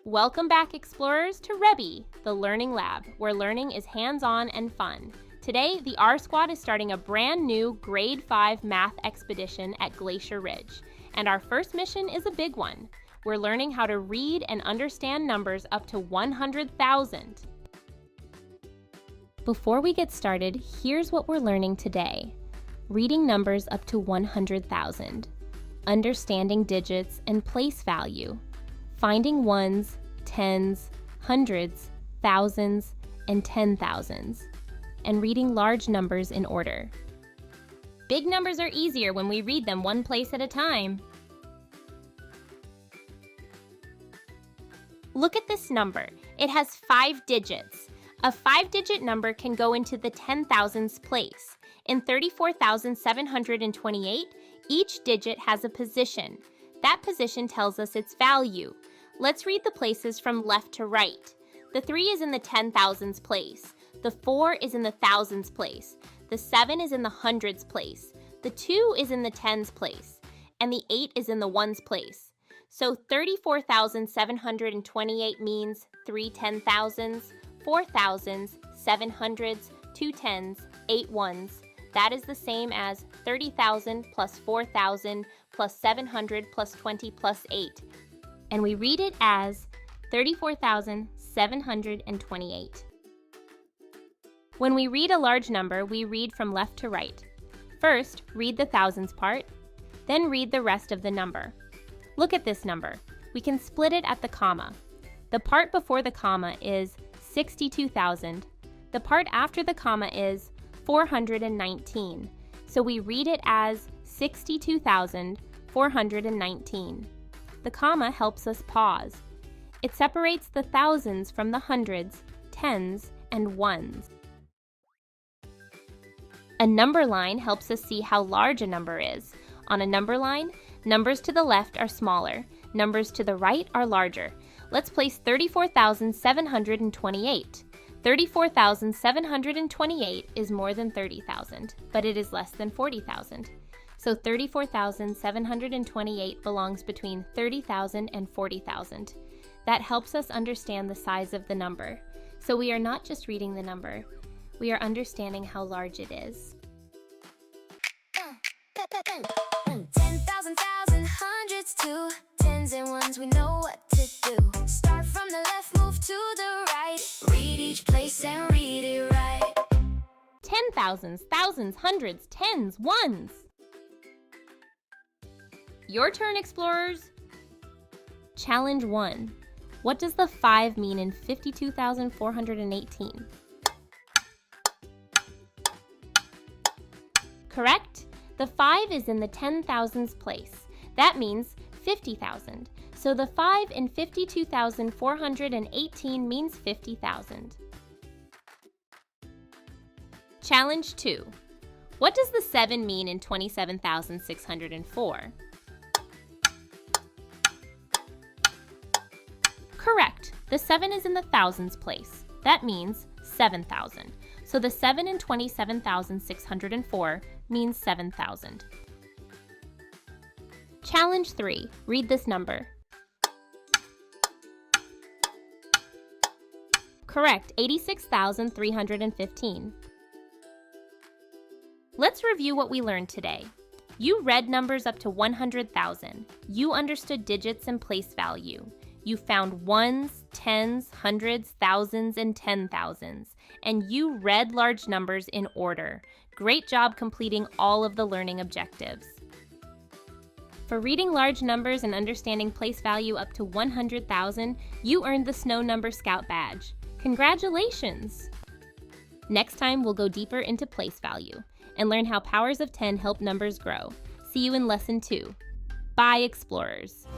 Welcome back, explorers, to Reaby, the Learning Lab, where learning is hands-on and fun. Today, the R Squad is starting a brand new Grade 5 math expedition at Glacier Ridge, and our first mission is a big one. We're learning how to read and understand numbers up to 100,000. Before we get started, here's what we're learning today. Reading numbers up to 100,000. Understanding digits and place value. Finding ones, tens, hundreds, thousands, and 10,000s. And reading large numbers in order. Big numbers are easier when we read them one place at a time. Look at this number. It has 5 digits. A 5-digit number can go into the 10,000s place. In 34,728, each digit has a position. That position tells us its value. Let's read the places from left to right. The 3 is in the 10,000s place. The 4 is in the thousands place. The 7 is in the hundreds place. The 2 is in the tens place. And the 8 is in the ones place. So 34,728 means 3 10,000s, 4 thousands, 7 hundreds, 2 tens, 8 ones. That is the same as 30,000 plus 4,000 plus 700 plus 20 plus 8. And we read it as 34,728. When we read a large number, we read from left to right. First, read the thousands part, then read the rest of the number. Look at this number. We can split it at the comma. The part before the comma is 62,000. The part after the comma is 419. So we read it as 62,419. The comma helps us pause. It separates the thousands from the hundreds, tens, and ones. A number line helps us see how large a number is. On a number line, numbers to the left are smaller, numbers to the right are larger. Let's place 34,728. 34,728 is more than 30,000, but it is less than 40,000. So 34,728 belongs between 30,000 and 40,000. That helps us understand the size of the number. So we are not just reading the number, we are understanding how large it is. 10,000, thousand, hundreds, two tens and ones, we know what to do. Start from the left, move to the right. Read each place and read it right. 10,000s, thousands, hundreds, tens, ones. Your turn, explorers. Challenge 1. What does the 5 mean in 52,418? Correct. The 5 is in the 10,000s place. That means 50,000. So the 5 in 52,418 means 50,000. Challenge 2. What does the 7 mean in 27,604? Correct. The 7 is in the thousands place. That means 7,000. So the 7 in 27,604 means 7,000. Challenge 3. Read this number. Correct. 86,315. Let's review what we learned today. You read numbers up to 100,000. You understood digits and place value. You found ones, tens, hundreds, thousands, and 10,000s. And you read large numbers in order. Great job completing all of the learning objectives. For reading large numbers and understanding place value up to 100,000, you earned the Snow Number Scout badge. Congratulations! Next time, we'll go deeper into place value and learn how powers of 10 help numbers grow. See you in Lesson 2. Bye, explorers!